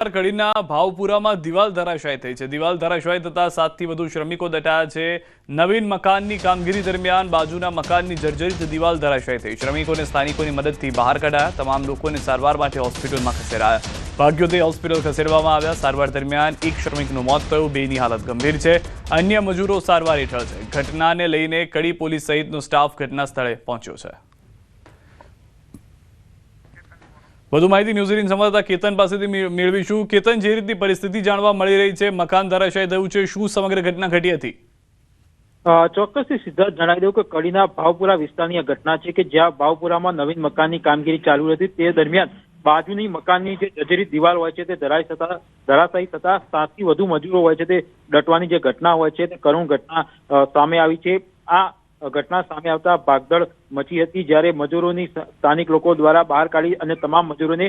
કડીના ભાવપુરામાં દિવાલ ધરાશાયી થઈ છે। દિવાલ ધરાશાયી થતા 7 થી વધુ શ્રમિકો દટાયા છે। નવીન મકાનની કામગીરી દરમિયાન બાજુના મકાનની જર્જરિત દિવાલ ધરાશાયી થઈ। શ્રમિકોને સ્થાનિકોની મદદથી બહાર કઢાયા। તમામ લોકોને સારવાર માટે હોસ્પિટલમાં ખસેડાયા। ભાગ્યોદય હોસ્પિટલ ખસેડવામાં આવ્યા। સારવાર દરમિયાન એક શ્રમિકનું મોત થયું, બેની હાલત ગંભીર છે। અન્ય મજૂરો સારવાર હેઠળ છે। ઘટનાને લઈને કડી પોલીસ સહિતનો સ્ટાફ ઘટના સ્થળે પહોંચ્યો છે। વધુ માહિતી ન્યૂઝ 18 સંવાદદાતા કેતન પાસેથી મેળવીશું। કેતન, જે રીતની પરિસ્થિતિ જાણવા મળી રહી છે, મકાન ધરાશાયી થયું છે, શું સમગ્ર ઘટના ઘટી હતી? ચોક્કસથી સિદ્ધાર્થ જણાવી દઉં કે કડીના ભાવપુરા વિસ્તારની આ ઘટના છે કે જ્યાં ભાવપુરામાં નવીન મકાનની કામગીરી ચાલુ હતી। તે દરમિયાન બાજુની મકાનની જે જર્જરિત દિવાલ હોય છે તે ધરાશાયી થતા 7 થી વધુ મજૂરો હોય છે તે દટવાની જે ઘટના હોય છે તે કરુણ ઘટના સામે આવી છે। આ ઘટના સામે આવતા ભાગદોડ મચી હતી, જ્યારે મજૂરોની સ્થાનિક લોકો દ્વારા બહાર કાઢી અને તમામ મજૂરોને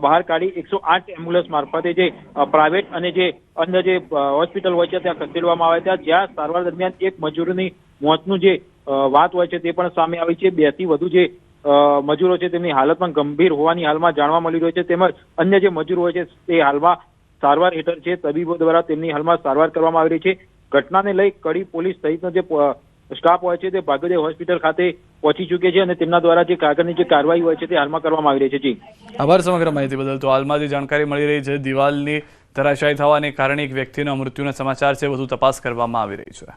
બહાર કાઢી 108 એમ્બ્યુલન્સ મારફતે જે પ્રાઇવેટ અને જે અન્ય જે હોસ્પિટલ હોય છે ત્યાં ખસેડવામાં આવ્યા હતા। જ્યાં સારવાર દરમિયાન એક મજૂરોની મોતનું જે વાત હોય છે તે પણ સામે આવી છે। 2 થી વધુ જે મજૂરો છે તેમની હાલત પણ ગંભીર હોવાની હાલમાં જાણવા મળી રહ્યું છે। તેમજ અન્ય જે મજૂરો હોય છે તે હાલમાં સારવાર હેઠળ છે। તબીબો દ્વારા તેમની હાલમાં સારવાર કરવામાં આવી રહી છે। ઘટનાને લઈ કડી પોલીસ સહિતનો જે સ્ટાફ હોય છે તે ભાગ્યોદય હોસ્પિટલ ખાતે પહોંચી ચૂક્યો છે અને તેમના દ્વારા જે આગળની જે કાર્યવાહી હોય છે તે હાલમાં કરવામાં આવી રહી છે। જી આભાર સમગ્ર માહિતી બદલ। તો હાલમાં જે જાણકારી મળી રહી છે, દિવાલની ધરાશાયી થવાને કારણે એક વ્યક્તિના મૃત્યુના સમાચાર છે, વધુ તપાસ કરવામાં આવી રહી છે।